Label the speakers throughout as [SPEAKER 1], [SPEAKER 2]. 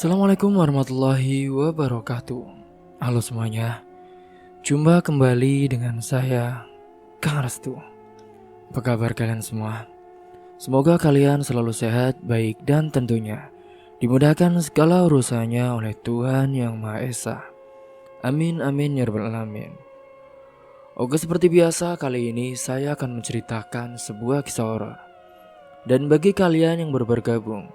[SPEAKER 1] Assalamualaikum warahmatullahi wabarakatuh. Halo semuanya, jumpa kembali dengan saya, Kang Restu. Apa kabar kalian semua? Semoga kalian selalu sehat, baik, dan tentunya dimudahkan segala urusannya oleh Tuhan Yang Maha Esa. Amin amin ya rabbal alamin. Oke, seperti biasa kali ini saya akan menceritakan sebuah kisah horor. Dan bagi kalian yang baru bergabung,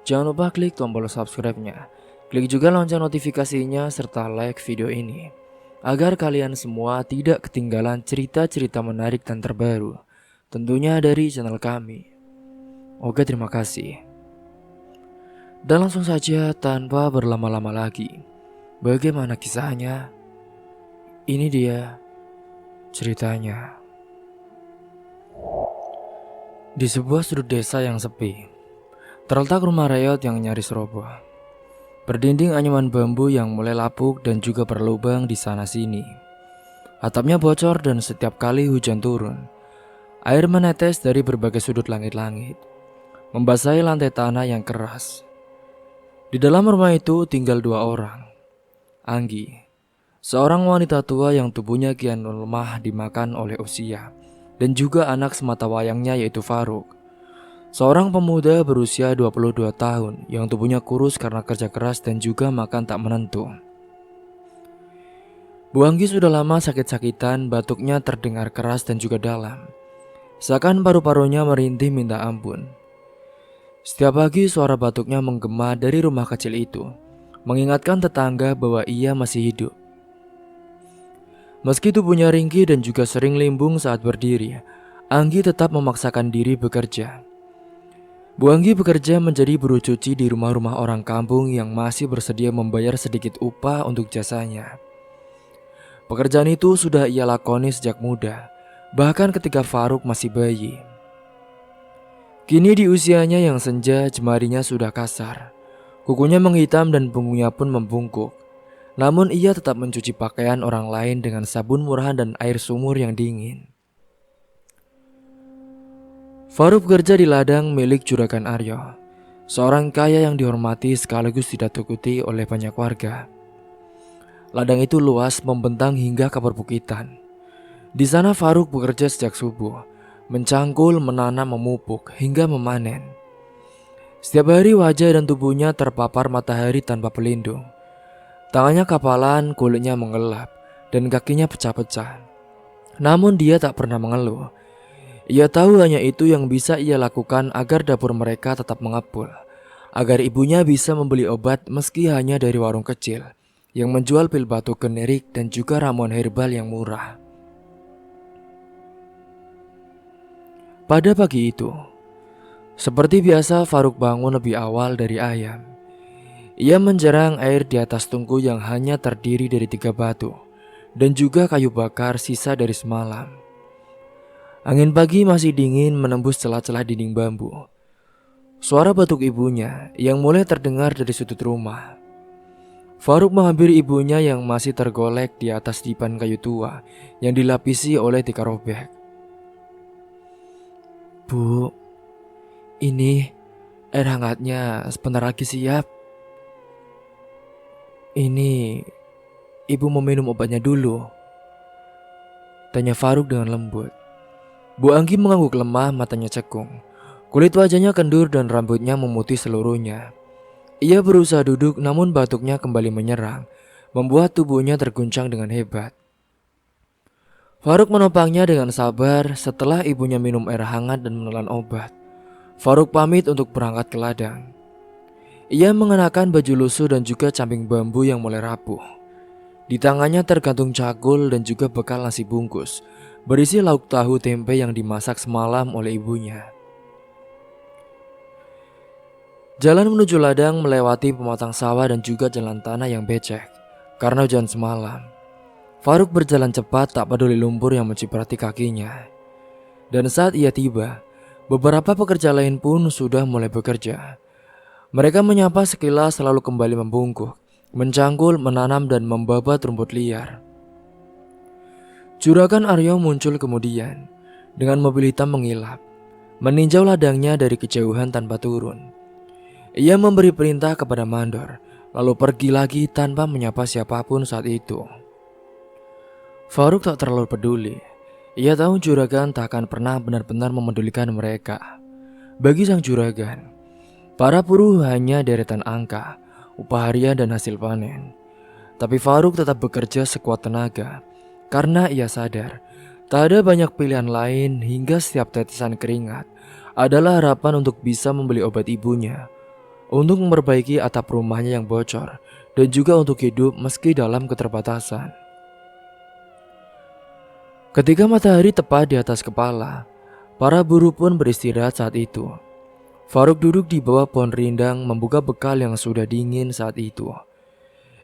[SPEAKER 1] jangan lupa klik tombol subscribe-nya, klik juga lonceng notifikasinya serta like video ini, agar kalian semua tidak ketinggalan cerita-cerita menarik dan terbaru, tentunya dari channel kami. Oke, terima kasih. Dan langsung saja tanpa berlama-lama lagi, bagaimana kisahnya? Ini dia ceritanya. Di sebuah sudut desa yang sepi, terletak rumah reot yang nyaris roboh. Berdinding anyaman bambu yang mulai lapuk dan juga berlubang di sana-sini. Atapnya bocor dan setiap kali hujan turun, air menetes dari berbagai sudut langit-langit, membasahi lantai tanah yang keras. Di dalam rumah itu tinggal dua orang. Anggi, seorang wanita tua yang tubuhnya kian lemah dimakan oleh usia, dan juga anak sematawayangnya yaitu Faruk, seorang pemuda berusia 22 tahun yang tubuhnya kurus karena kerja keras dan juga makan tak menentu. Bu Anggi sudah lama sakit-sakitan, batuknya terdengar keras dan juga dalam, seakan paru-parunya merintih minta ampun. Setiap pagi suara batuknya menggema dari rumah kecil itu, mengingatkan tetangga bahwa ia masih hidup. Meski tubuhnya ringkih dan juga sering limbung saat berdiri, Anggi tetap memaksakan diri bekerja. Bu Anggi bekerja menjadi buruh cuci di rumah-rumah orang kampung yang masih bersedia membayar sedikit upah untuk jasanya. Pekerjaan itu sudah ia lakoni sejak muda, bahkan ketika Faruk masih bayi. Kini di usianya yang senja, jemarinya sudah kasar, kukunya menghitam dan punggungnya pun membungkuk. Namun ia tetap mencuci pakaian orang lain dengan sabun murahan dan air sumur yang dingin. Faruk bekerja di ladang milik Juragan Aryo, seorang kaya yang dihormati sekaligus ditakuti oleh banyak warga. Ladang itu luas membentang hingga ke perbukitan. Di sana Faruk bekerja sejak subuh, mencangkul, menanam, memupuk, hingga memanen. Setiap hari wajah dan tubuhnya terpapar matahari tanpa pelindung. Tangannya kapalan, kulitnya menggelap, dan kakinya pecah-pecah. Namun dia tak pernah mengeluh. Ia tahu hanya itu yang bisa ia lakukan agar dapur mereka tetap mengepul, agar ibunya bisa membeli obat meski hanya dari warung kecil yang menjual pil batuk generik dan juga ramuan herbal yang murah. Pada pagi itu, seperti biasa Faruk bangun lebih awal dari ayam. Ia menjerang air di atas tungku yang hanya terdiri dari 3 batu dan juga kayu bakar sisa dari semalam. Angin pagi masih dingin menembus celah-celah dinding bambu. Suara batuk ibunya yang mulai terdengar dari sudut rumah. Faruk menghampiri ibunya yang masih tergolek di atas dipan kayu tua yang dilapisi oleh tikar robek. "Bu, ini air hangatnya sebentar lagi siap. Ini ibu mau minum obatnya dulu," tanya Faruk dengan lembut. Bu Anggi mengangguk lemah, matanya cekung. Kulit wajahnya kendur dan rambutnya memutih seluruhnya. Ia berusaha duduk namun batuknya kembali menyerang, membuat tubuhnya terguncang dengan hebat. Faruk menopangnya dengan sabar. Setelah ibunya minum air hangat dan menelan obat, Faruk pamit untuk berangkat ke ladang. Ia mengenakan baju lusuh dan juga camping bambu yang mulai rapuh. Di tangannya tergantung cakul dan juga bekal nasi bungkus berisi lauk tahu tempe yang dimasak semalam oleh ibunya. Jalan menuju ladang melewati pematang sawah dan juga jalan tanah yang becek karena hujan semalam. Faruk berjalan cepat, tak peduli lumpur yang menciprati kakinya. Dan saat ia tiba, beberapa pekerja lain pun sudah mulai bekerja. Mereka menyapa sekilas lalu kembali membungkuk, mencangkul, menanam dan membabat rumput liar. Juragan Aryo muncul kemudian dengan mobil hitam mengilap, meninjau ladangnya dari kejauhan tanpa turun. Ia memberi perintah kepada mandor lalu pergi lagi tanpa menyapa siapapun saat itu. Faruk tak terlalu peduli. Ia tahu juragan tak akan pernah benar-benar memedulikan mereka. Bagi sang juragan, para buruh hanya deretan angka, upah harian dan hasil panen. Tapi Faruk tetap bekerja sekuat tenaga karena ia sadar tak ada banyak pilihan lain hingga setiap tetesan keringat adalah harapan untuk bisa membeli obat ibunya, untuk memperbaiki atap rumahnya yang bocor, dan juga untuk hidup meski dalam keterbatasan. Ketika matahari tepat di atas kepala, para buruh pun beristirahat saat itu. Faruk duduk di bawah pohon rindang membuka bekal yang sudah dingin saat itu.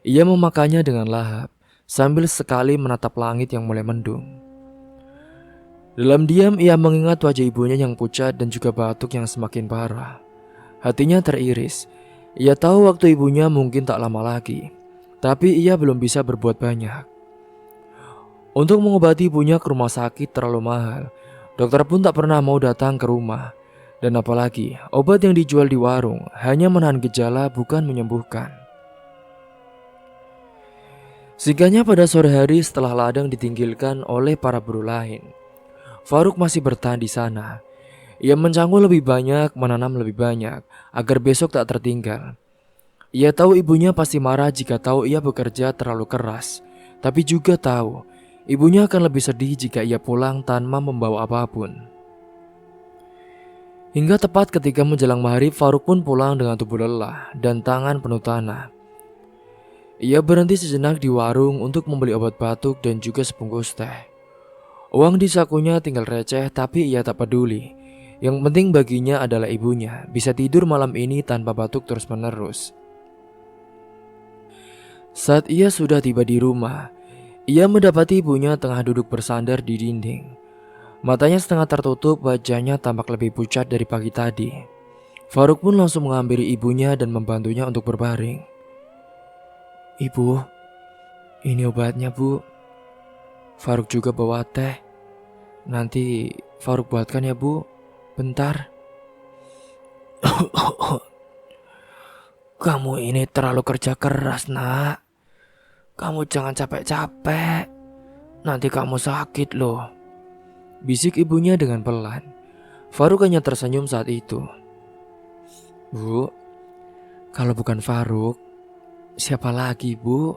[SPEAKER 1] Ia memakannya dengan lahap, sambil sekali menatap langit yang mulai mendung. Dalam diam ia mengingat wajah ibunya yang pucat dan juga batuk yang semakin parah. Hatinya teriris. Ia tahu waktu ibunya mungkin tak lama lagi, tapi ia belum bisa berbuat banyak. Untuk mengobati ibunya ke rumah sakit terlalu mahal. Dokter pun tak pernah mau datang ke rumah. Dan apalagi obat yang dijual di warung hanya menahan gejala, bukan menyembuhkan. Singkatnya, pada sore hari setelah ladang ditinggalkan oleh para buruh lain, Faruk masih bertahan di sana. Ia mencangkul lebih banyak, menanam lebih banyak, agar besok tak tertinggal. Ia tahu ibunya pasti marah jika tahu ia bekerja terlalu keras, tapi juga tahu ibunya akan lebih sedih jika ia pulang tanpa membawa apapun. Hingga tepat ketika menjelang maghrib, Faruk pun pulang dengan tubuh lelah dan tangan penuh tanah. Ia berhenti sejenak di warung untuk membeli obat batuk dan juga sebungkus teh. Uang di sakunya tinggal receh, tapi ia tak peduli. Yang penting baginya adalah ibunya bisa tidur malam ini tanpa batuk terus-menerus. Saat ia sudah tiba di rumah, ia mendapati ibunya tengah duduk bersandar di dinding. Matanya setengah tertutup, wajahnya tampak lebih pucat dari pagi tadi. Faruk pun langsung menghampiri ibunya dan membantunya untuk berbaring. "Ibu, ini obatnya, Bu." Faruk juga bawa teh. "Nanti Faruk buatkan ya, Bu. Bentar." "Kamu ini terlalu kerja keras, Nak. Kamu jangan capek-capek. Nanti kamu sakit loh," bisik ibunya dengan pelan. Faruk hanya tersenyum saat itu. "Bu, kalau bukan Faruk, siapa lagi, Bu?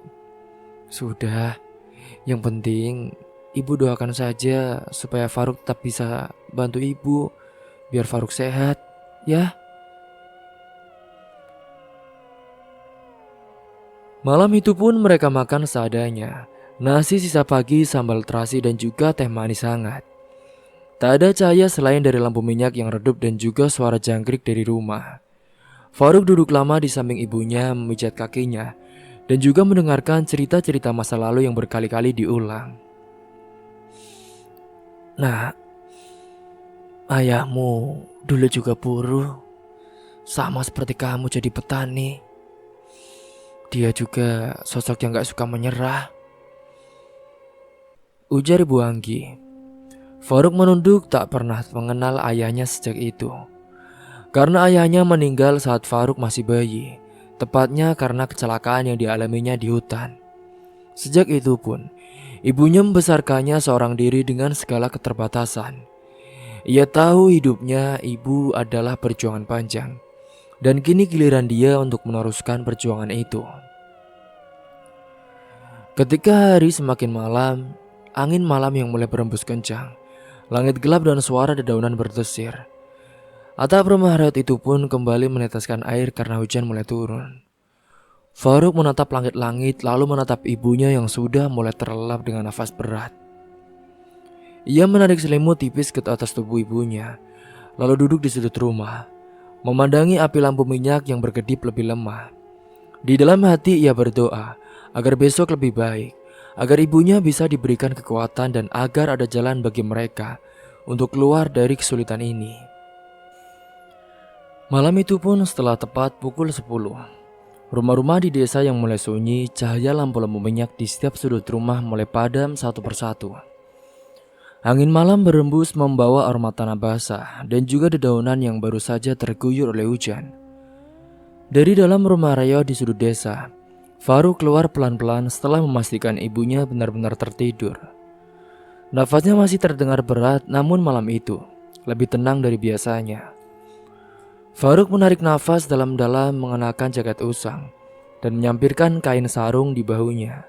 [SPEAKER 1] Sudah, yang penting ibu doakan saja supaya Faruk tetap bisa bantu ibu, biar Faruk sehat, ya." Malam itu pun mereka makan seadanya. Nasi sisa pagi, sambal terasi dan juga teh manis hangat. Tak ada cahaya selain dari lampu minyak yang redup dan juga suara jangkrik dari rumah. Faruk duduk lama di samping ibunya, memijat kakinya dan juga mendengarkan cerita-cerita masa lalu yang berkali-kali diulang. "Nah, ayahmu dulu juga buruh, sama seperti kamu jadi petani. Dia juga sosok yang gak suka menyerah," ujar Ibu Anggi. Faruk menunduk, tak pernah mengenal ayahnya sejak itu. Karena ayahnya meninggal saat Faruk masih bayi, tepatnya karena kecelakaan yang dialaminya di hutan. Sejak itu pun, ibunya membesarkannya seorang diri dengan segala keterbatasan. Ia tahu hidupnya ibu adalah perjuangan panjang, dan kini giliran dia untuk meneruskan perjuangan itu. Ketika hari semakin malam, angin malam yang mulai berembus kencang, langit gelap dan suara dedaunan berdesir. Atap rumah rakyat itu pun kembali meneteskan air karena hujan mulai turun. Faruk menatap langit-langit, lalu menatap ibunya yang sudah mulai terlelap dengan nafas berat. Ia menarik selimut tipis ke atas tubuh ibunya, lalu duduk di sudut rumah, memandangi api lampu minyak yang berkedip lebih lemah. Di dalam hati ia berdoa agar besok lebih baik, agar ibunya bisa diberikan kekuatan dan agar ada jalan bagi mereka untuk keluar dari kesulitan ini. Malam itu pun setelah tepat pukul 10, rumah-rumah di desa yang mulai sunyi, cahaya lampu-lampu minyak di setiap sudut rumah mulai padam satu persatu. Angin malam berembus membawa aroma tanah basah dan juga dedaunan yang baru saja terguyur oleh hujan. Dari dalam rumah Raya di sudut desa, Faruk keluar pelan-pelan setelah memastikan ibunya benar-benar tertidur. Nafasnya masih terdengar berat, namun malam itu lebih tenang dari biasanya. Faruk menarik nafas dalam-dalam mengenakan jaket usang dan menyampirkan kain sarung di bahunya.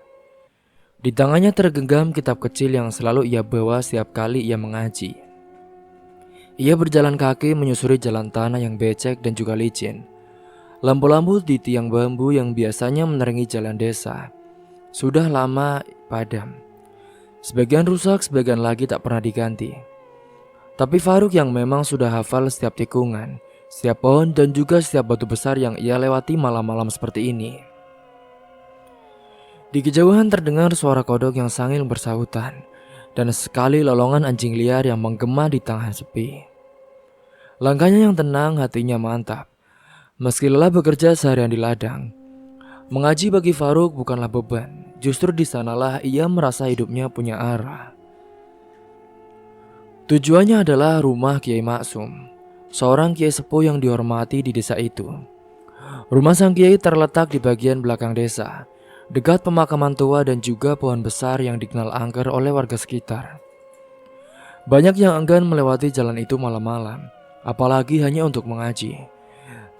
[SPEAKER 1] Di tangannya tergenggam kitab kecil yang selalu ia bawa setiap kali ia mengaji. Ia berjalan kaki menyusuri jalan tanah yang becek dan juga licin. Lampu-lampu di tiang bambu yang biasanya menerangi jalan desa sudah lama padam. Sebagian rusak, sebagian lagi tak pernah diganti. Tapi Faruk yang memang sudah hafal setiap tikungan, setiap pohon dan juga setiap batu besar yang ia lewati malam-malam seperti ini. Di kejauhan terdengar suara kodok yang sambil bersahutan dan sekali lolongan anjing liar yang menggema di tengah sepi. Langkahnya yang tenang, hatinya mantap. Meski lelah bekerja seharian di ladang, mengaji bagi Faruk bukanlah beban. Justru di sanalah ia merasa hidupnya punya arah. Tujuannya adalah rumah Kiai Maksum, seorang kiai sepuh yang dihormati di desa itu. Rumah sang kiai terletak di bagian belakang desa, dekat pemakaman tua dan juga pohon besar yang dikenal angker oleh warga sekitar. Banyak yang enggan melewati jalan itu malam-malam, apalagi hanya untuk mengaji.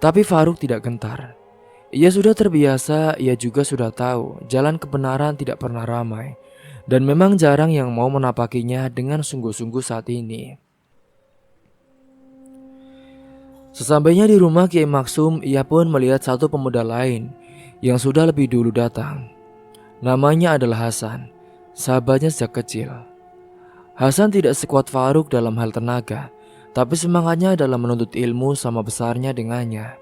[SPEAKER 1] Tapi Faruk tidak gentar. Ia sudah terbiasa, ia juga sudah tahu jalan kebenaran tidak pernah ramai. Dan memang jarang yang mau menapakinya dengan sungguh-sungguh saat ini. Sesampainya di rumah Kiai Maksum, ia pun melihat satu pemuda lain yang sudah lebih dulu datang. Namanya adalah Hasan, sahabatnya sejak kecil. Hasan tidak sekuat Faruk dalam hal tenaga, tapi semangatnya dalam menuntut ilmu sama besarnya dengannya.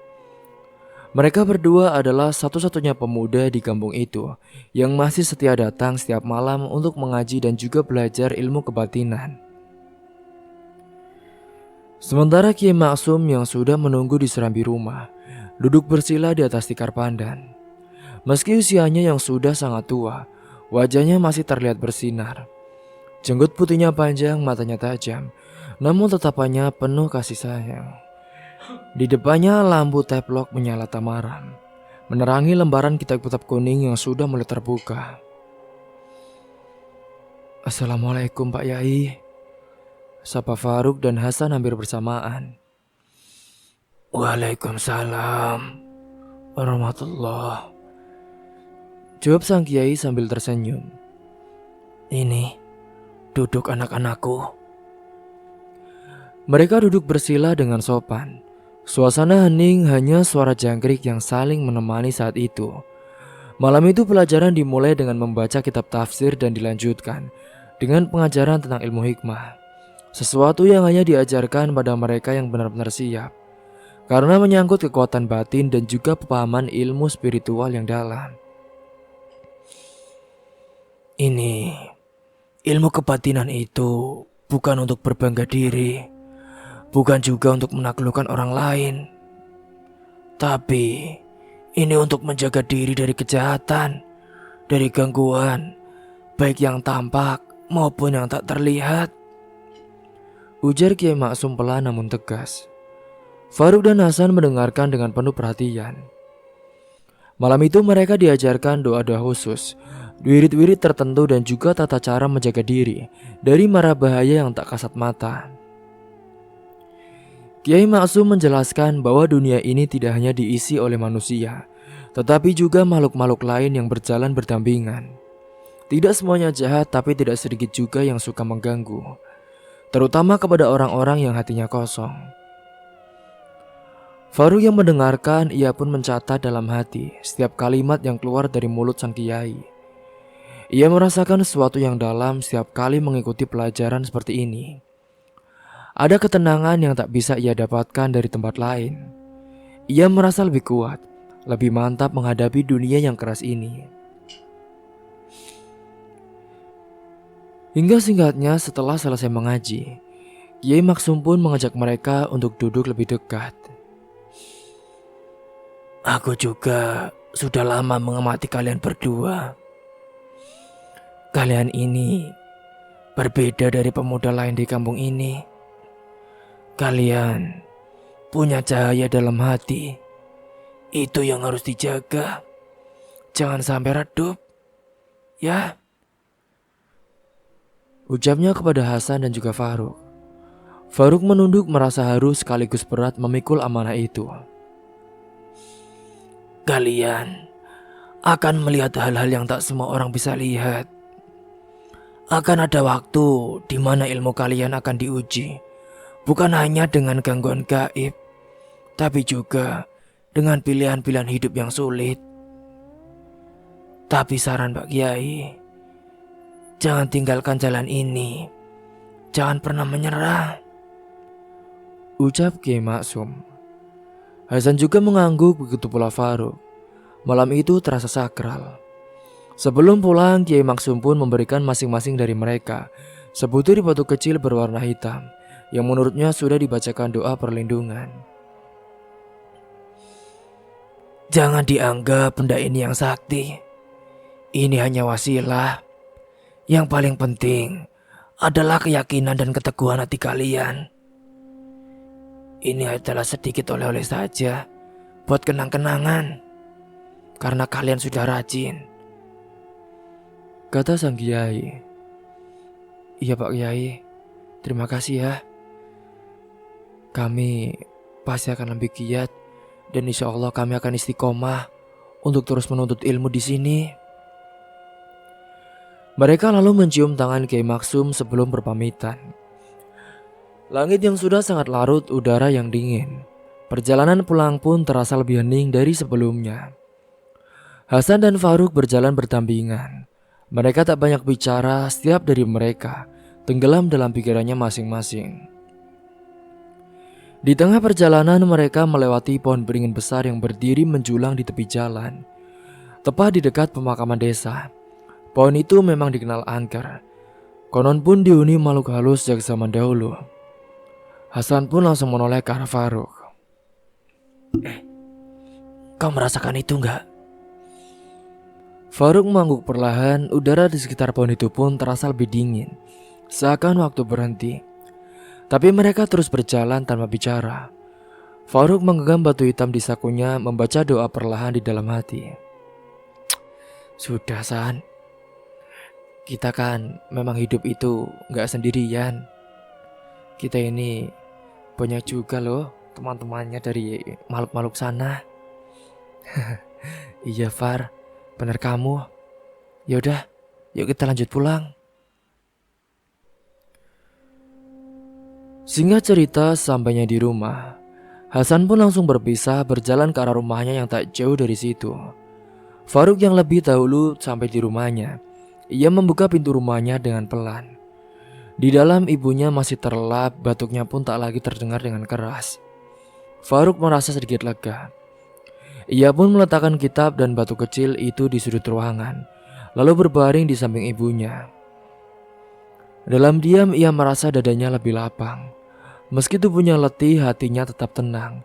[SPEAKER 1] Mereka berdua adalah satu-satunya pemuda di kampung itu yang masih setia datang setiap malam untuk mengaji dan juga belajar ilmu kebatinan. Sementara Kiai Maksum yang sudah menunggu di serambi rumah, duduk bersila di atas tikar pandan. Meski usianya yang sudah sangat tua, wajahnya masih terlihat bersinar. Jenggot putihnya panjang, matanya tajam, namun tatapannya penuh kasih sayang. Di depannya lampu teplok menyala tamaram, menerangi lembaran kitab-kitab kuning yang sudah mulai terbuka. Assalamualaikum Pak Yai, sapa Faruk dan Hasan hampir bersamaan. Waalaikumsalam warahmatullah, jawab sang kiai sambil tersenyum. Ini, duduk anak-anakku. Mereka duduk bersila dengan sopan. Suasana hening, hanya suara jangkrik yang saling menemani saat itu. Malam itu pelajaran dimulai dengan membaca kitab tafsir dan dilanjutkan dengan pengajaran tentang ilmu hikmah. Sesuatu yang hanya diajarkan pada mereka yang benar-benar siap, karena menyangkut kekuatan batin dan juga pemahaman ilmu spiritual yang dalam. Ini, ilmu kebatinan itu bukan untuk berbangga diri, bukan juga untuk menaklukkan orang lain, tapi ini untuk menjaga diri dari kejahatan, dari gangguan, baik yang tampak maupun yang tak terlihat, ujar Kiai Maksum pelan namun tegas. Faruk dan Hasan mendengarkan dengan penuh perhatian. Malam itu mereka diajarkan doa-doa khusus, wirid-wirid tertentu dan juga tata cara menjaga diri dari mara bahaya yang tak kasat mata. Kiai Maksum menjelaskan bahwa dunia ini tidak hanya diisi oleh manusia, tetapi juga makhluk-makhluk lain yang berjalan berdampingan. Tidak semuanya jahat, tapi tidak sedikit juga yang suka mengganggu, terutama kepada orang-orang yang hatinya kosong. Faruk yang mendengarkan, ia pun mencatat dalam hati setiap kalimat yang keluar dari mulut sang kiai. Ia merasakan sesuatu yang dalam setiap kali mengikuti pelajaran seperti ini. Ada ketenangan yang tak bisa ia dapatkan dari tempat lain. Ia merasa lebih kuat, lebih mantap menghadapi dunia yang keras ini. Hingga singkatnya setelah selesai mengaji, Kiai Maksum pun mengajak mereka untuk duduk lebih dekat. Aku juga sudah lama mengamati kalian berdua. Kalian ini berbeda dari pemuda lain di kampung ini. Kalian punya cahaya dalam hati Itu yang harus dijaga. Jangan sampai redup, ya. Ucapnya kepada Hasan dan juga Faruk. Faruk menunduk merasa harus sekaligus berat memikul amanah itu. Kalian akan melihat hal-hal yang tak semua orang bisa lihat. Akan ada waktu di mana ilmu kalian akan diuji. Bukan hanya dengan gangguan gaib, tapi juga dengan pilihan-pilihan hidup yang sulit. Tapi saran Pak Kiai, jangan tinggalkan jalan ini. Jangan pernah menyerah, ucap Kiai Maksum. Hasan juga mengangguk, begitu pula Faruk. Malam itu terasa sakral. Sebelum pulang, Kiai Maksum pun memberikan masing-masing dari mereka sebutir batu kecil berwarna hitam yang menurutnya sudah dibacakan doa perlindungan. Jangan dianggap benda ini yang sakti. Ini hanya wasilah. Yang paling penting adalah keyakinan dan keteguhan hati kalian. Ini adalah sedikit oleh-oleh saja buat kenang-kenangan, karena kalian sudah rajin, kata sang Kiai. Iya Pak Kiai, terima kasih ya. Kami pasti akan lebih giat dan insya Allah kami akan istiqomah untuk terus menuntut ilmu di sini. Mereka lalu mencium tangan Kiai Maksum sebelum berpamitan. Langit yang sudah sangat larut, udara yang dingin. Perjalanan pulang pun terasa lebih hening dari sebelumnya. Hasan dan Faruk berjalan berdampingan. Mereka tak banyak bicara, setiap dari mereka tenggelam dalam pikirannya masing-masing. Di tengah perjalanan mereka melewati pohon beringin besar yang berdiri menjulang di tepi jalan, tepat di dekat pemakaman desa. Pohon itu memang dikenal angker. Konon pun dihuni makhluk halus sejak zaman dahulu. Hasan pun langsung menoleh ke arah Faruk. Kau merasakan itu enggak? Faruk mengangguk perlahan. Udara di sekitar pohon itu pun terasa lebih dingin, seakan waktu berhenti. Tapi mereka terus berjalan tanpa bicara. Faruk menggenggam batu hitam di sakunya, membaca doa perlahan di dalam hati. Sudah San, kita kan memang hidup itu gak sendirian. Kita ini banyak juga loh teman-temannya dari makhluk-makhluk sana. Iya Far, benar kamu. Yaudah, yuk kita lanjut pulang. Singkat cerita, sampainya di rumah, Hasan pun langsung berpisah berjalan ke arah rumahnya yang tak jauh dari situ. Faruk yang lebih dahulu sampai di rumahnya. Ia membuka pintu rumahnya dengan pelan. Di dalam ibunya masih terlelap, batuknya pun tak lagi terdengar dengan keras. Faruk merasa sedikit lega. Ia pun meletakkan kitab dan batu kecil itu di sudut ruangan, lalu berbaring di samping ibunya. Dalam diam ia merasa dadanya lebih lapang. Meski tubuhnya letih, hatinya tetap tenang.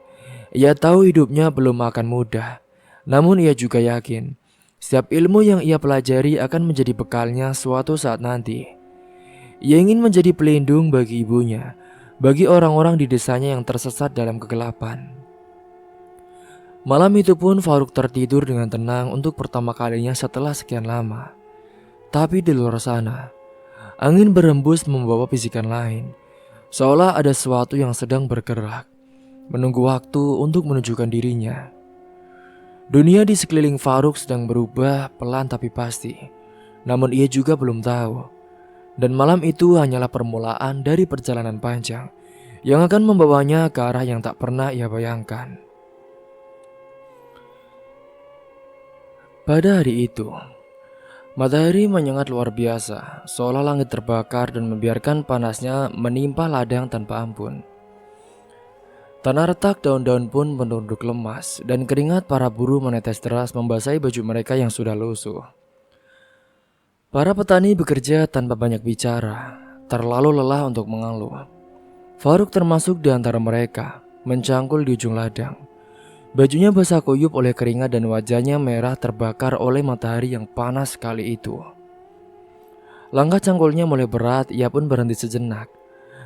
[SPEAKER 1] Ia tahu hidupnya belum akan mudah, namun ia juga yakin setiap ilmu yang ia pelajari akan menjadi bekalnya suatu saat nanti. Ia ingin menjadi pelindung bagi ibunya, bagi orang-orang di desanya yang tersesat dalam kegelapan. Malam itu pun Faruk tertidur dengan tenang untuk pertama kalinya setelah sekian lama. Tapi di luar sana, angin berembus membawa bisikan lain. Seolah ada sesuatu yang sedang bergerak, menunggu waktu untuk menunjukkan dirinya. Dunia di sekeliling Faruk sedang berubah pelan tapi pasti. Namun ia juga belum tahu. Dan malam itu hanyalah permulaan dari perjalanan panjang yang akan membawanya ke arah yang tak pernah ia bayangkan. Pada hari itu, matahari menyengat luar biasa, seolah langit terbakar dan membiarkan panasnya menimpa ladang tanpa ampun. Tanah retak, daun-daun pun menunduk lemas, dan keringat para buruh menetes deras membasahi baju mereka yang sudah lusuh. Para petani bekerja tanpa banyak bicara, terlalu lelah untuk mengeluh. Faruk termasuk di antara mereka, mencangkul di ujung ladang. Bajunya basah kuyup oleh keringat dan wajahnya merah terbakar oleh matahari yang panas sekali itu. Langkah cangkulnya mulai berat, ia pun berhenti sejenak,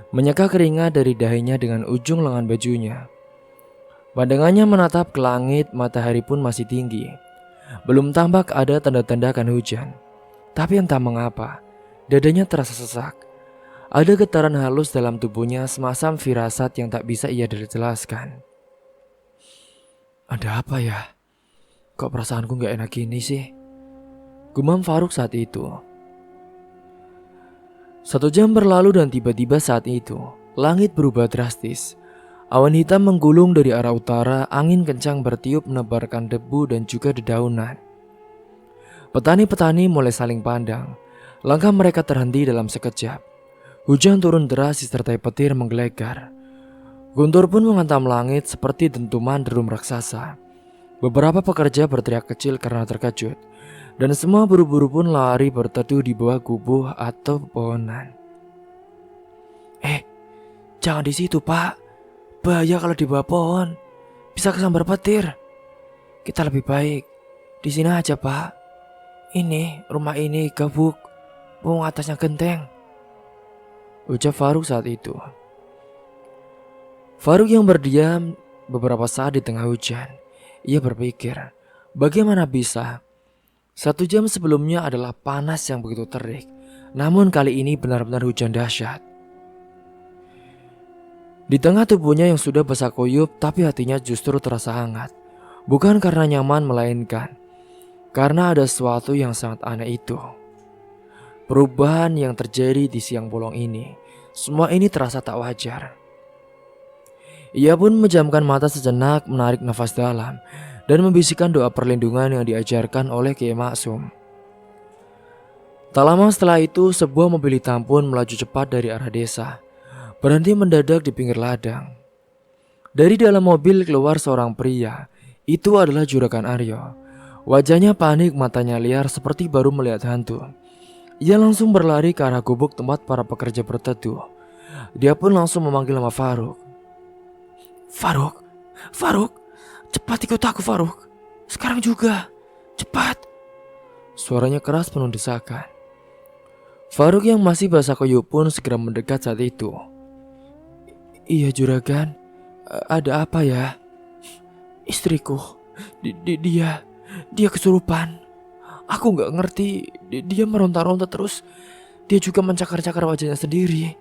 [SPEAKER 1] menyeka keringat dari dahinya dengan ujung lengan bajunya. Pandangannya menatap ke langit, matahari pun masih tinggi. Belum tampak ada tanda-tanda akan hujan. Tapi entah mengapa, dadanya terasa sesak. Ada getaran halus dalam tubuhnya, semacam firasat yang tak bisa ia jelaskan. Ada apa ya? Kok perasaanku gak enak gini sih? Gumam Faruk saat itu. 1 jam berlalu dan tiba-tiba saat itu, langit berubah drastis. Awan hitam menggulung dari arah utara, angin kencang bertiup menebarkan debu dan juga dedaunan. Petani-petani mulai saling pandang. Langkah mereka terhenti dalam sekejap. Hujan turun deras disertai petir menggelegar. Guntur pun menghantam langit seperti dentuman derum raksasa. Beberapa pekerja berteriak kecil karena terkejut. Dan semua buru-buru pun lari berteduh di bawah gubuh atau pepohonan. Jangan di situ, Pak. Bahaya kalau di bawah pohon. Bisa kesambar petir. Kita lebih baik di sini aja, Pak. Ini, rumah ini gabuk. Bung atasnya genteng, ucap Faruk saat itu. Faruk yang berdiam beberapa saat di tengah hujan. Ia berpikir, bagaimana bisa 1 jam sebelumnya adalah panas yang begitu terik, namun kali ini benar-benar hujan dahsyat. Di tengah tubuhnya yang sudah basah kuyup, tapi hatinya justru terasa hangat. Bukan karena nyaman, melainkan karena ada sesuatu yang sangat aneh itu. Perubahan yang terjadi di siang bolong ini, semua ini terasa tak wajar. Ia pun menjamkan mata sejenak, menarik nafas dalam, dan membisikkan doa perlindungan yang diajarkan oleh Kiai Maksum. Tak lama setelah itu, sebuah mobil hitam pun melaju cepat dari arah desa, berhenti mendadak di pinggir ladang. Dari dalam mobil keluar seorang pria. Itu adalah Juragan Aryo. Wajahnya panik, matanya liar seperti baru melihat hantu. Ia langsung berlari ke arah gubuk tempat para pekerja berteduh. Dia pun langsung memanggil nama Faruk. Faruk, cepat ikut aku, Faruk. Sekarang juga, cepat. Suaranya keras penuh desakan. Faruk yang masih basah kuyup pun segera mendekat saat itu. Iya Juragan, ada apa ya? Istriku, dia kesurupan. Aku gak ngerti, dia meronta-ronta terus. Dia juga mencakar-cakar wajahnya sendiri.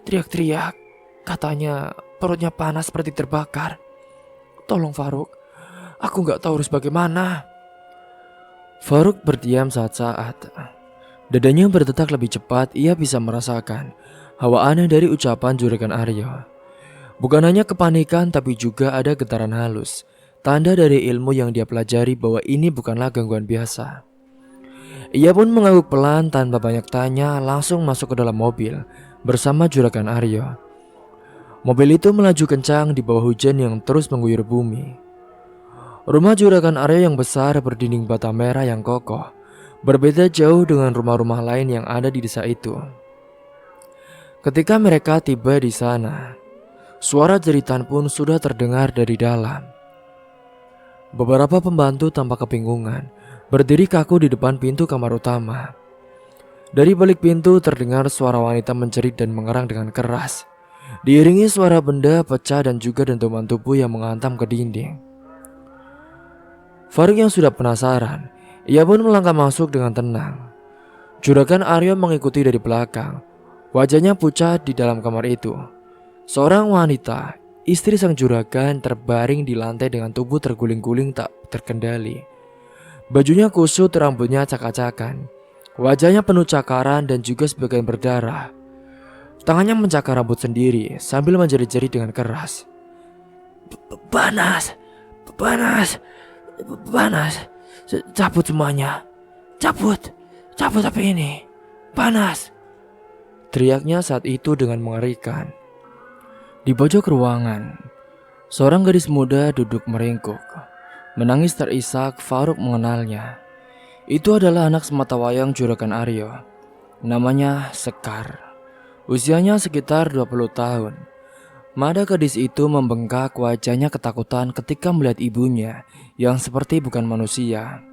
[SPEAKER 1] Teriak-teriak, katanya perutnya panas seperti terbakar. Tolong Faruk, aku gak tahu harus bagaimana. Faruk berdiam saat-saat. Dadanya berdetak lebih cepat, ia bisa merasakan hawa aneh dari ucapan Juragan Aryo. Bukan hanya kepanikan, tapi juga ada getaran halus, tanda dari ilmu yang dia pelajari bahwa ini bukanlah gangguan biasa. Ia pun mengangguk pelan tanpa banyak tanya, langsung masuk ke dalam mobil bersama Juragan Aryo. Mobil itu melaju kencang di bawah hujan yang terus mengguyur bumi. Rumah Juragan Aryo yang besar berdinding bata merah yang kokoh, berbeda jauh dengan rumah-rumah lain yang ada di desa itu. Ketika mereka tiba di sana, suara jeritan pun sudah terdengar dari dalam. Beberapa pembantu tanpa kebingungan berdiri kaku di depan pintu kamar utama. Dari balik pintu terdengar suara wanita menjerit dan mengerang dengan keras, diiringi suara benda pecah dan juga dentuman tubuh yang menghantam ke dinding. Faruk yang sudah penasaran, ia pun melangkah masuk dengan tenang. Juragan Aryo mengikuti dari belakang. Wajahnya pucat di dalam kamar itu. Seorang wanita, istri sang juragan, terbaring di lantai dengan tubuh terguling-guling tak terkendali. Bajunya kusut, rambutnya acak-acakan. Wajahnya penuh cakaran dan juga sebagian berdarah. Tangannya mencakar rambut sendiri sambil menjerit-jerit dengan keras. Panas. Cabut semuanya. Cabut HP ini. Panas. Teriaknya saat itu dengan mengerikan. Di pojok ruangan, seorang gadis muda duduk meringkuk, menangis terisak. Faruk mengenalnya. Itu adalah anak sematawayang Juragan Aryo. Namanya Sekar. Usianya sekitar 20 tahun. Mata gadis itu membengkak, wajahnya ketakutan ketika melihat ibunya yang seperti bukan manusia.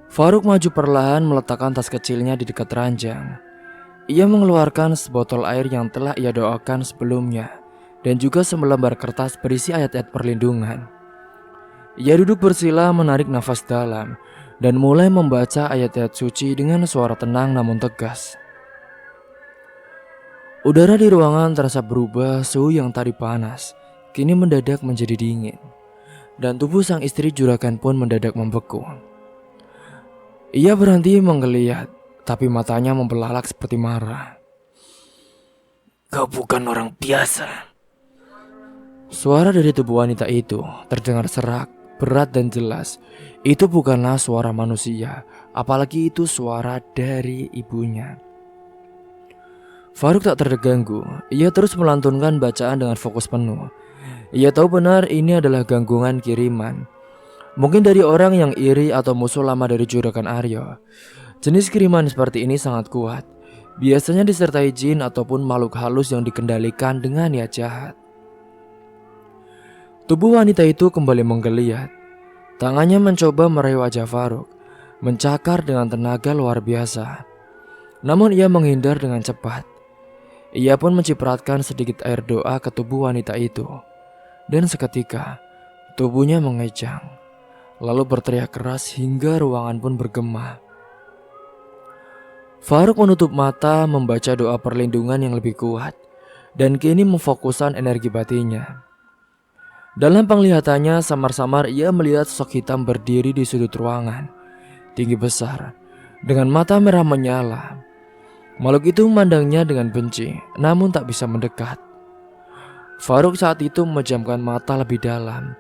[SPEAKER 1] Faruk maju perlahan meletakkan tas kecilnya di dekat ranjang. Ia mengeluarkan sebotol air yang telah ia doakan sebelumnya dan juga selembar kertas berisi ayat-ayat perlindungan. Ia duduk bersila menarik nafas dalam dan mulai membaca ayat-ayat suci dengan suara tenang namun tegas. Udara di ruangan terasa berubah, suhu yang tadi panas kini mendadak menjadi dingin. Dan tubuh sang istri juragan pun mendadak membeku. Ia berhenti menggeliat, tapi matanya membelalak seperti marah.
[SPEAKER 2] Kau bukan orang biasa.
[SPEAKER 1] Suara dari tubuh wanita itu terdengar serak, berat dan jelas. Itu bukanlah suara manusia, apalagi itu suara dari ibunya. Faruk tak terganggu, ia terus melantunkan bacaan dengan fokus penuh. Ia tahu benar ini adalah gangguan kiriman. Mungkin dari orang yang iri atau musuh lama dari Juragan Arya. Jenis kiriman seperti ini sangat kuat. Biasanya disertai jin ataupun makhluk halus yang dikendalikan dengan niat jahat. Tubuh wanita itu kembali menggeliat. Tangannya mencoba meraih wajah Faruk, mencakar dengan tenaga luar biasa. Namun ia menghindar dengan cepat. Ia pun mencipratkan sedikit air doa ke tubuh wanita itu. Dan seketika, tubuhnya mengejang, lalu berteriak keras hingga ruangan pun bergema. Faruk menutup mata membaca doa perlindungan yang lebih kuat, dan kini memfokuskan energi batinnya. Dalam penglihatannya, samar-samar ia melihat sosok hitam berdiri di sudut ruangan, tinggi besar, dengan mata merah menyala. Makhluk itu memandangnya dengan benci, namun tak bisa mendekat. Faruk saat itu memejamkan mata lebih dalam,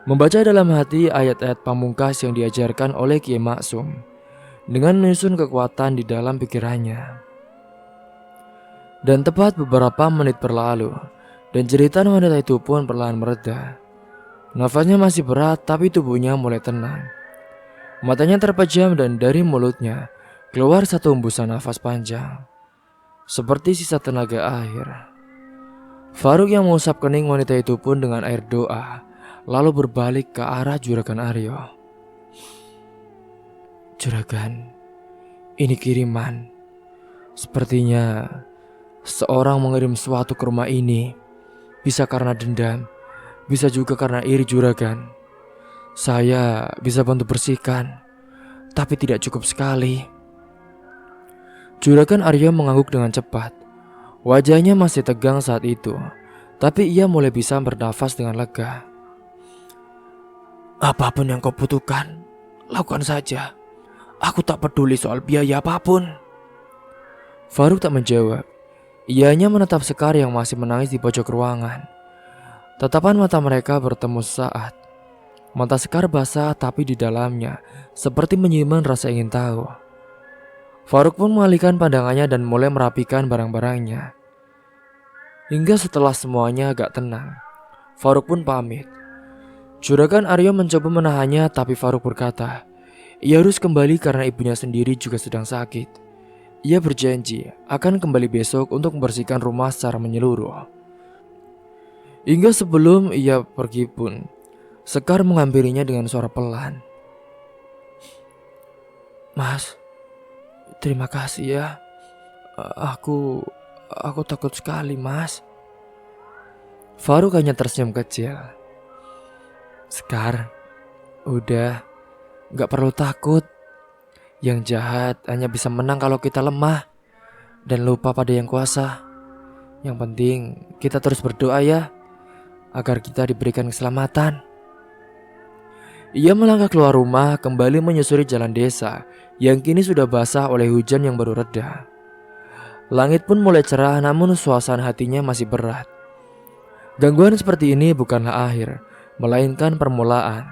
[SPEAKER 1] membaca dalam hati ayat-ayat pamungkas yang diajarkan oleh Kiai Maksum, dengan menyusun kekuatan di dalam pikirannya. Dan tepat beberapa menit berlalu, dan jeritan wanita itu pun perlahan mereda. Nafasnya masih berat, tapi tubuhnya mulai tenang. Matanya terpejam dan dari mulutnya keluar satu hembusan nafas panjang, seperti sisa tenaga air. Faruk yang mengusap kening wanita itu pun dengan air doa, lalu berbalik ke arah Juragan Arya. Juragan, ini kiriman. Sepertinya seorang mengirim sesuatu ke rumah ini. Bisa karena dendam, bisa juga karena iri Juragan. Saya bisa bantu bersihkan, tapi tidak cukup sekali. Juragan Arya mengangguk dengan cepat. Wajahnya masih tegang saat itu, tapi ia mulai bisa bernafas dengan lega.
[SPEAKER 2] Apapun yang kau butuhkan, lakukan saja. Aku tak peduli soal biaya apapun.
[SPEAKER 1] Faruk tak menjawab. Ia hanya menatap Sekar yang masih menangis di pojok ruangan. Tatapan mata mereka bertemu sesaat. Mata Sekar basah tapi di dalamnya seperti menyimpan rasa ingin tahu. Faruk pun mengalihkan pandangannya dan mulai merapikan barang-barangnya. Hingga setelah semuanya agak tenang, Faruk pun pamit. Juragan Arya mencoba menahannya, tapi Faruk berkata, ia harus kembali karena ibunya sendiri juga sedang sakit. Ia berjanji akan kembali besok untuk membersihkan rumah secara menyeluruh. Hingga sebelum ia pergi pun, Sekar menghampirinya dengan suara pelan.
[SPEAKER 2] Mas, terima kasih ya. Aku takut sekali, Mas.
[SPEAKER 1] Faruk hanya tersenyum kecil. Sekar, udah, gak perlu takut. Yang jahat hanya bisa menang kalau kita lemah dan lupa pada yang kuasa. Yang penting kita terus berdoa ya, agar kita diberikan keselamatan. Ia melangkah keluar rumah, kembali menyusuri jalan desa yang kini sudah basah oleh hujan yang baru reda. Langit pun mulai cerah, namun suasana hatinya masih berat. Gangguan seperti ini bukanlah akhir, melainkan permulaan.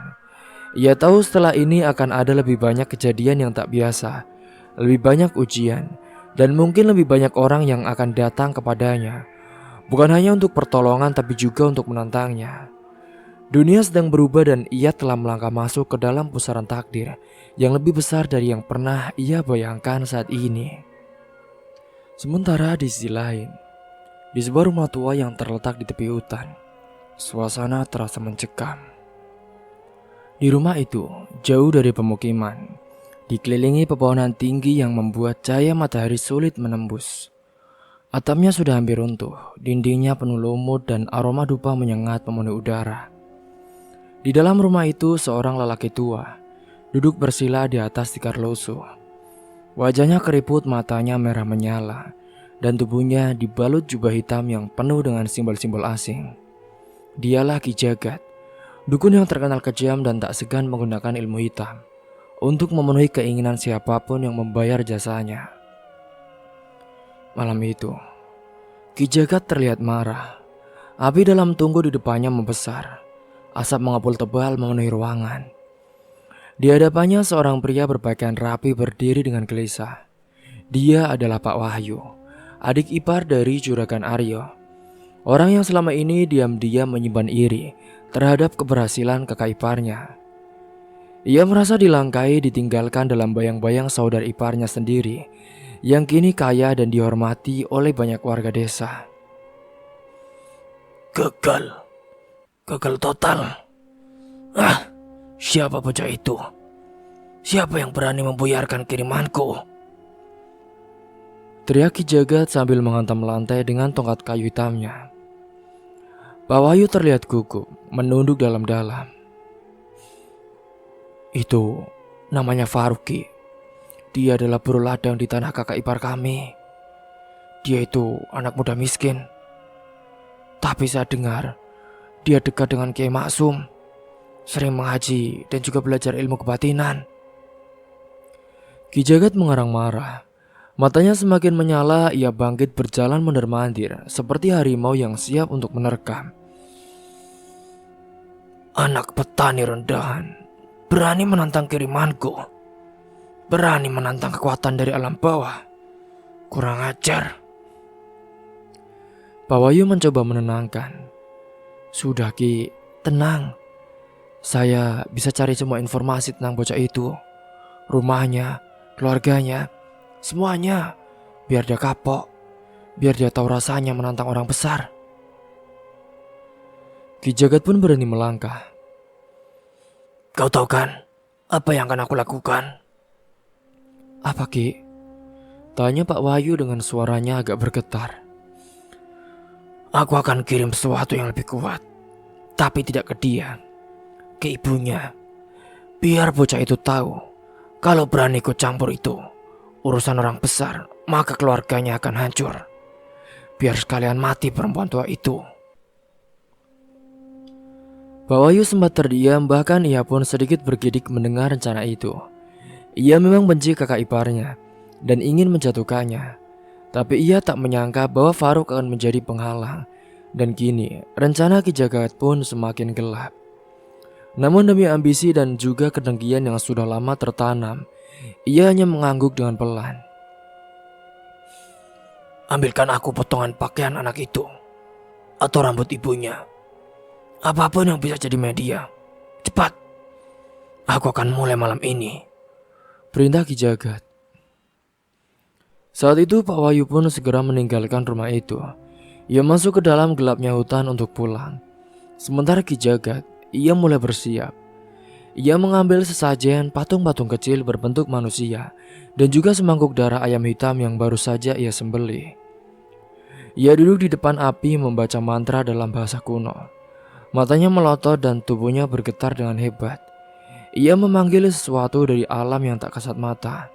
[SPEAKER 1] Ia tahu setelah ini akan ada lebih banyak kejadian yang tak biasa, lebih banyak ujian, dan mungkin lebih banyak orang yang akan datang kepadanya. Bukan hanya untuk pertolongan, tapi juga untuk menantangnya. Dunia sedang berubah dan ia telah melangkah masuk ke dalam pusaran takdir yang lebih besar dari yang pernah ia bayangkan saat ini. Sementara di sisi lain, di sebuah rumah tua yang terletak di tepi hutan, suasana terasa mencekam. Di rumah itu, jauh dari pemukiman, dikelilingi pepohonan tinggi yang membuat cahaya matahari sulit menembus. Atapnya sudah hampir runtuh, dindingnya penuh lumut dan aroma dupa menyengat memenuhi udara. Di dalam rumah itu seorang lelaki tua duduk bersila di atas tikar lusuh. Wajahnya keriput, matanya merah menyala, dan tubuhnya dibalut jubah hitam yang penuh dengan simbol-simbol asing. Dialah Ki Jagat, dukun yang terkenal kejam dan tak segan menggunakan ilmu hitam untuk memenuhi keinginan siapapun yang membayar jasanya. Malam itu, Ki Jagat terlihat marah. Api dalam tungku di depannya membesar. Asap mengepul tebal memenuhi ruangan. Di hadapannya seorang pria berpakaian rapi berdiri dengan gelisah. Dia adalah Pak Wahyu, adik ipar dari Juragan Aryo. Orang yang selama ini diam-diam menyimpan iri terhadap keberhasilan kakak iparnya. Ia merasa dilangkai, ditinggalkan dalam bayang-bayang saudara iparnya sendiri yang kini kaya dan dihormati oleh banyak warga desa. Gagal total. Siapa bocah itu? Siapa yang berani membuyarkan kirimanku? Teriak Ki Jagat sambil menghantam lantai dengan tongkat kayu hitamnya. Pak Wahyu terlihat gugup, menunduk dalam-dalam. Itu namanya Faruki. Dia adalah buruh ladang di tanah kakak ipar kami. Dia itu anak muda miskin. Tapi saya dengar dia dekat dengan Kiai Maksum, sering mengaji dan juga belajar ilmu kebatinan. Ki Jagat mengarang marah. Matanya semakin menyala, ia bangkit berjalan mondar-mandir seperti harimau yang siap untuk menerkam. Anak petani rendahan, berani menantang kirimanku. Berani menantang kekuatan dari alam bawah. Kurang ajar. Pak Wahyu mencoba menenangkan. Sudah Ki, tenang. Saya bisa cari semua informasi tentang bocah itu. Rumahnya, keluarganya, semuanya. Biar dia kapok. Biar dia tahu rasanya menantang orang besar. Ki Jagat pun berani melangkah. Kau tahu kan apa yang akan aku lakukan? Apa Ki? Tanya Pak Wahyu dengan suaranya agak bergetar. Aku akan kirim sesuatu yang lebih kuat. Tapi tidak ke dia, ke ibunya. Biar bocah itu tahu, kalau berani ikut campur itu urusan orang besar, maka keluarganya akan hancur. Biar sekalian mati perempuan tua itu. Pak Wahyu sempat terdiam, bahkan ia pun sedikit bergidik mendengar rencana itu. Ia memang benci kakak iparnya dan ingin menjatuhkannya. Tapi ia tak menyangka bahwa Faruk akan menjadi penghalang. Dan kini rencana Ki Jagat pun semakin gelap. Namun demi ambisi dan juga kedengkian yang sudah lama tertanam, ia hanya mengangguk dengan pelan. Ambilkan aku potongan pakaian anak itu, atau rambut ibunya. Apapun yang bisa jadi media. Cepat. Aku akan mulai malam ini. Perintah Ki Jagat. Saat itu Pak Wahyu pun segera meninggalkan rumah itu. Ia masuk ke dalam gelapnya hutan untuk pulang. Sementara Ki Jagat, ia mulai bersiap. Ia mengambil sesajen patung-patung kecil berbentuk manusia dan juga semangkuk darah ayam hitam yang baru saja ia sembelih. Ia duduk di depan api membaca mantra dalam bahasa kuno. Matanya melotot dan tubuhnya bergetar dengan hebat. Ia memanggil sesuatu dari alam yang tak kasat mata.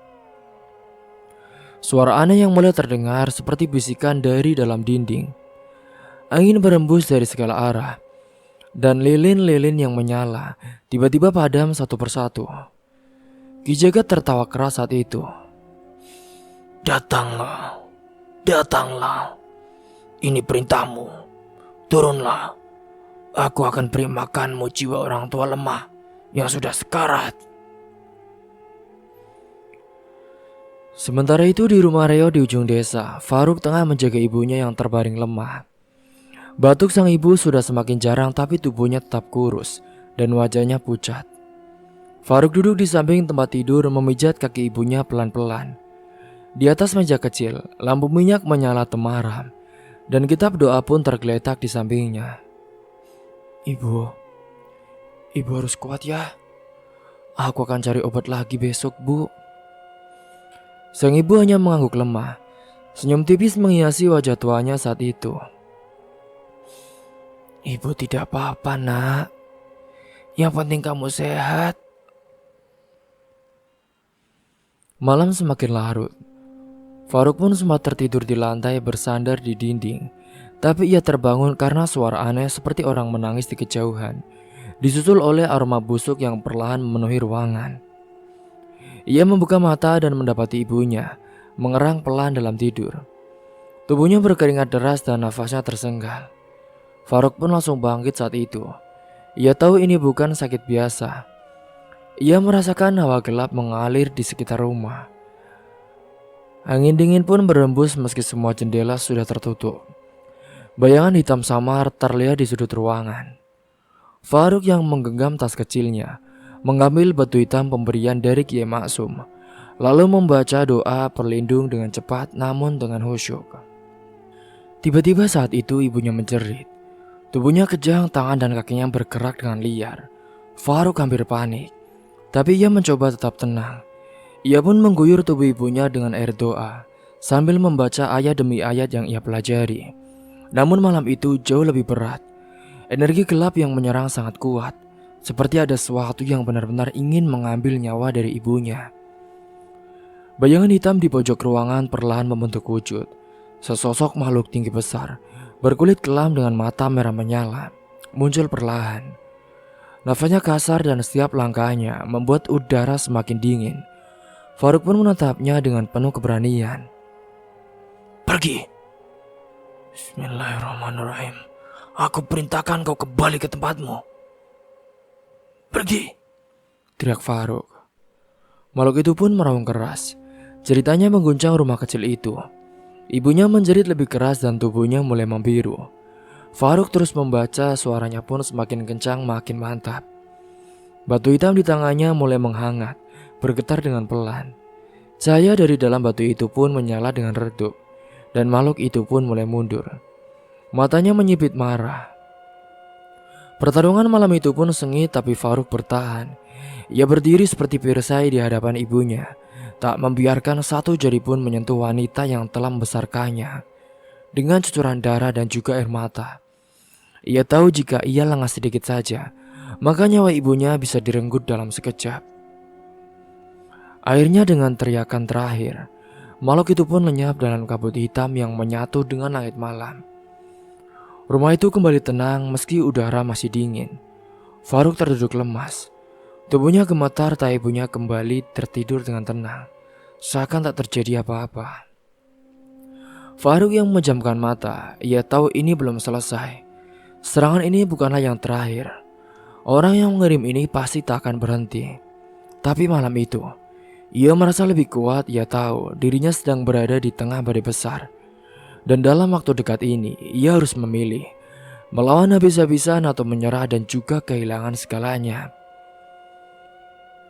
[SPEAKER 1] Suara aneh yang mulai terdengar seperti bisikan dari dalam dinding. Angin berembus dari segala arah, dan lilin-lilin yang menyala tiba-tiba padam satu persatu. Ki Jagat tertawa keras saat itu. Datanglah, datanglah. Ini perintahmu. Turunlah. Aku akan beri makanmu jiwa orang tua lemah yang sudah sekarat. Sementara itu di rumah Reo di ujung desa, Faruk tengah menjaga ibunya yang terbaring lemah. Batuk sang ibu sudah semakin jarang tapi tubuhnya tetap kurus dan wajahnya pucat. Faruk duduk di samping tempat tidur memijat kaki ibunya pelan-pelan. Di atas meja kecil, lampu minyak menyala temaram dan kitab doa pun tergeletak di sampingnya. Ibu harus kuat ya. Aku akan cari obat lagi besok, Bu. Sang ibu hanya mengangguk lemah. Senyum tipis menghiasi wajah tuanya saat itu.
[SPEAKER 2] Ibu tidak apa-apa, nak. Yang penting kamu sehat.
[SPEAKER 1] Malam semakin larut. Faruk pun sempat tertidur di lantai bersandar di dinding. Tapi ia terbangun karena suara aneh seperti orang menangis di kejauhan, disusul oleh aroma busuk yang perlahan memenuhi ruangan. Ia membuka mata dan mendapati ibunya mengerang pelan dalam tidur. Tubuhnya berkeringat deras dan nafasnya tersenggal. Faruk pun langsung bangkit saat itu. Ia tahu ini bukan sakit biasa. Ia merasakan hawa gelap mengalir di sekitar rumah. Angin dingin pun berembus meski semua jendela sudah tertutup. Bayangan hitam samar terlihat di sudut ruangan. Faruk yang menggenggam tas kecilnya mengambil batu hitam pemberian dari Kiai Maksum, lalu membaca doa perlindung dengan cepat namun dengan khusyuk. Tiba-tiba saat itu ibunya menjerit. Tubuhnya kejang, tangan dan kakinya bergerak dengan liar. Faruk hampir panik, tapi ia mencoba tetap tenang. Ia pun mengguyur tubuh ibunya dengan air doa, sambil membaca ayat demi ayat yang ia pelajari. Namun malam itu jauh lebih berat. Energi gelap yang menyerang sangat kuat, seperti ada sesuatu yang benar-benar ingin mengambil nyawa dari ibunya. Bayangan hitam di pojok ruangan perlahan membentuk wujud. Sesosok makhluk tinggi besar, berkulit kelam dengan mata merah menyala, muncul perlahan. Nafasnya kasar dan setiap langkahnya membuat udara semakin dingin. Faruk pun menatapnya dengan penuh keberanian.
[SPEAKER 2] Pergi. Bismillahirrahmanirrahim. Aku perintahkan kau kembali ke tempatmu. Pergi,
[SPEAKER 1] teriak Faruk. Makhluk itu pun meraung keras. Ceritanya mengguncang rumah kecil itu. Ibunya menjerit lebih keras dan tubuhnya mulai membiru. Faruk terus membaca, suaranya pun semakin kencang makin mantap. Batu hitam di tangannya mulai menghangat, bergetar dengan pelan. Cahaya dari dalam batu itu pun menyala dengan redup, dan makhluk itu pun mulai mundur. Matanya menyipit marah. Pertarungan malam itu pun sengit tapi Faruk bertahan. Ia berdiri seperti perisai di hadapan ibunya, tak membiarkan satu jari pun menyentuh wanita yang telah membesarkannya. Dengan cucuran darah dan juga air mata. Ia tahu jika ia lengah sedikit saja, maka nyawa ibunya bisa direnggut dalam sekejap. Akhirnya dengan teriakan terakhir, makhluk itu pun lenyap dalam kabut hitam yang menyatu dengan langit malam. Rumah itu kembali tenang meski udara masih dingin. Faruk terduduk lemas. Tubuhnya gemetar tak ibunya kembali tertidur dengan tenang, seakan tak terjadi apa-apa. Faruk yang memejamkan mata, ia tahu ini belum selesai. Serangan ini bukanlah yang terakhir. Orang yang mengirim ini pasti tak akan berhenti. Tapi malam itu, ia merasa lebih kuat. Ia tahu dirinya sedang berada di tengah badai besar. Dan dalam waktu dekat ini, ia harus memilih. Melawan habis-habisan atau menyerah dan juga kehilangan segalanya.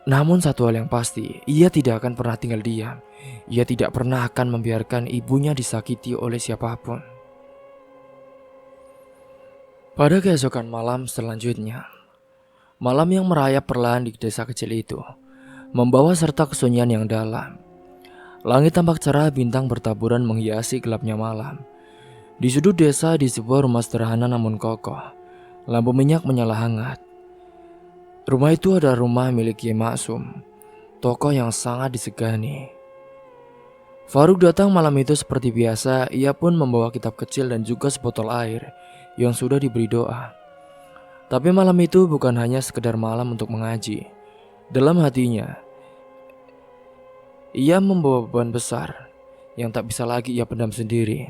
[SPEAKER 1] Namun satu hal yang pasti, ia tidak akan pernah tinggal diam. Ia tidak pernah akan membiarkan ibunya disakiti oleh siapapun. Pada keesokan malam selanjutnya, malam yang merayap perlahan di desa kecil itu, membawa serta kesunyian yang dalam. Langit tampak cerah, bintang bertaburan menghiasi gelapnya malam. Di sudut desa, di sebuah rumah sederhana namun kokoh, lampu minyak menyala hangat. Rumah itu adalah rumah milik Kiai Maksum, tokoh yang sangat disegani. Faruk datang malam itu seperti biasa. Ia pun membawa kitab kecil dan juga sebotol air yang sudah diberi doa. Tapi malam itu bukan hanya sekedar malam untuk mengaji. Dalam hatinya, ia membawa beban besar yang tak bisa lagi ia pendam sendiri.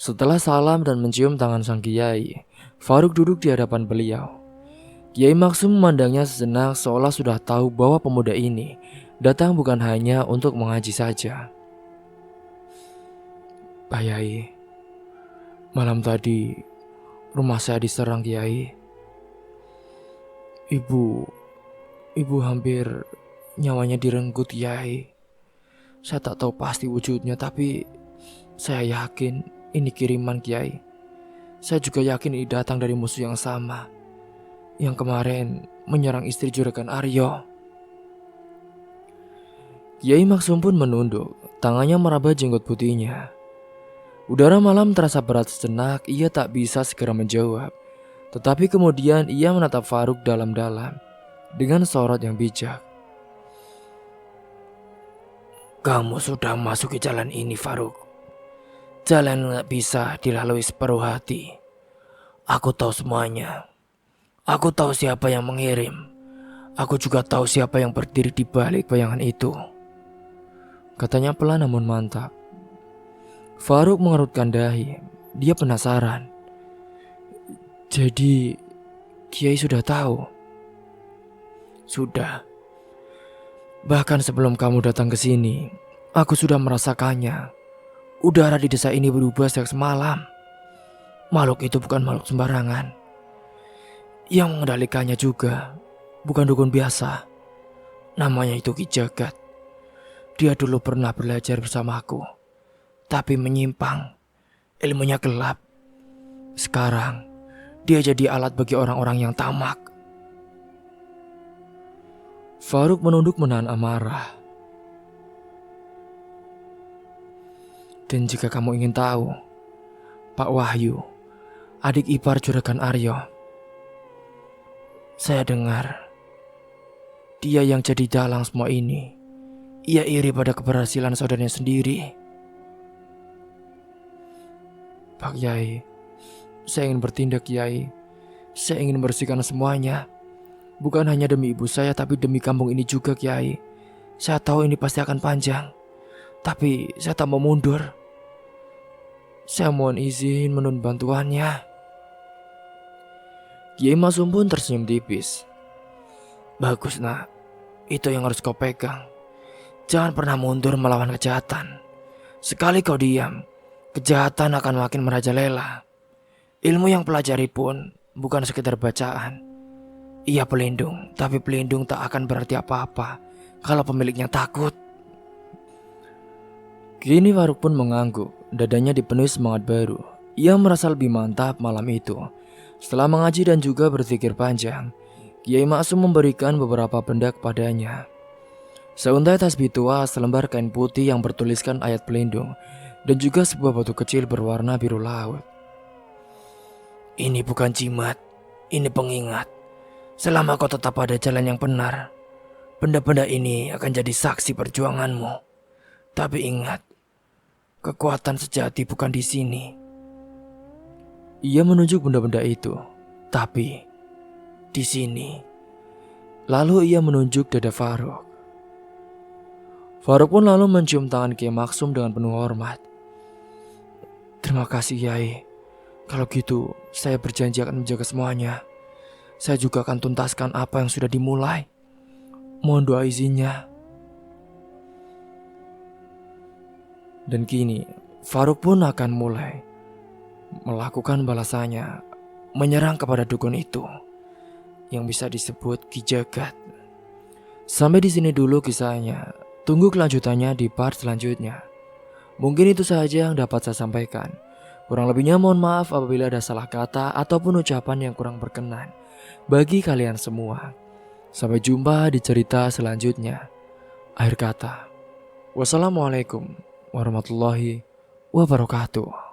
[SPEAKER 1] Setelah salam dan mencium tangan sang kiai, Faruk duduk di hadapan beliau. Kiai Maksum memandangnya sejenak seolah sudah tahu bahwa pemuda ini datang bukan hanya untuk mengaji saja. Pak Yai, malam tadi rumah saya diserang Kiai. Ibu hampir nyawanya direnggut Kiai. Saya tak tahu pasti wujudnya, tapi saya yakin ini kiriman Kiai. Saya juga yakin ini datang dari musuh yang sama, yang kemarin menyerang istri Juragan Aryo. Kiai Maksum pun menunduk, Tangannya meraba jenggot putihnya. Udara malam terasa berat sejenak, ia tak bisa segera menjawab. Tetapi kemudian ia menatap Faruk dalam-dalam dengan sorot yang bijak.
[SPEAKER 2] Kamu sudah masuki jalan ini, Faruk. Jalan gak bisa dilalui separuh hati. Aku tahu semuanya. Aku tahu siapa yang mengirim. Aku juga tahu siapa yang berdiri di balik bayangan itu.
[SPEAKER 1] Katanya pelan namun mantap. Faruk mengerutkan dahi. Dia penasaran. Jadi, Kiai sudah tahu?
[SPEAKER 2] Sudah.
[SPEAKER 1] Bahkan sebelum kamu datang ke sini, aku sudah merasakannya. Udara di desa ini berubah sejak semalam.
[SPEAKER 2] Makhluk itu bukan makhluk sembarangan.
[SPEAKER 1] Yang mengendalikannya juga bukan dukun biasa.
[SPEAKER 2] Namanya itu Ki Jagat. Dia dulu pernah belajar bersamaku, tapi menyimpang. Ilmunya gelap. Sekarang dia jadi alat bagi orang-orang yang tamak.
[SPEAKER 1] Faruk menunduk menahan amarah. Dan jika kamu ingin tahu, Pak Wahyu, adik ipar Juragan Aryo,
[SPEAKER 2] saya dengar dia yang jadi dalang semua ini. Ia iri pada keberhasilan saudaranya sendiri.
[SPEAKER 1] Pak Yai, saya ingin bertindak, Yai. Saya ingin membersihkan semuanya. Bukan hanya demi ibu saya, tapi demi kampung ini juga, Kiai.
[SPEAKER 2] Saya tahu ini pasti akan panjang, tapi saya tak mau mundur.
[SPEAKER 1] Saya mohon izin menun bantuannya. Kiai Masum pun tersenyum tipis.
[SPEAKER 2] Bagus, nak. Itu yang harus kau pegang. Jangan pernah mundur melawan kejahatan. Sekali kau diam, kejahatan akan makin merajalela. Ilmu yang pelajari pun bukan sekedar bacaan. Ia pelindung, tapi pelindung tak akan berarti apa-apa kalau pemiliknya takut.
[SPEAKER 1] Kini Faruk pun mengangguk, dadanya dipenuhi semangat baru. Ia merasa lebih mantap malam itu. Setelah mengaji dan juga berpikir panjang, Kiai Maksum memberikan beberapa benda kepadanya. Seuntai tasbih tua, selembar kain putih yang bertuliskan ayat pelindung, dan juga sebuah batu kecil berwarna biru laut.
[SPEAKER 2] Ini bukan jimat, ini pengingat. Selama kau tetap pada jalan yang benar, benda-benda ini akan jadi saksi perjuanganmu. Tapi ingat, kekuatan sejati bukan di sini.
[SPEAKER 1] Ia menunjuk benda-benda itu,
[SPEAKER 2] tapi di sini.
[SPEAKER 1] Lalu ia menunjuk dada Faruk. Faruk pun lalu mencium tangan Kiai Maksum dengan penuh hormat.
[SPEAKER 2] Terima kasih, Yai. Kalau gitu, saya berjanji akan menjaga semuanya. Saya juga akan tuntaskan apa yang sudah dimulai. Mohon doa izinnya.
[SPEAKER 1] Dan kini, Faruk pun akan mulai melakukan balasannya, menyerang kepada dukun itu yang bisa disebut Ki Jagat. Sampai di sini dulu kisahnya. Tunggu kelanjutannya di part selanjutnya. Mungkin itu saja yang dapat saya sampaikan. Kurang lebihnya mohon maaf apabila ada salah kata ataupun ucapan yang kurang berkenan bagi kalian semua. Sampai jumpa di cerita selanjutnya. Akhir kata, wassalamualaikum warahmatullahi wabarakatuh.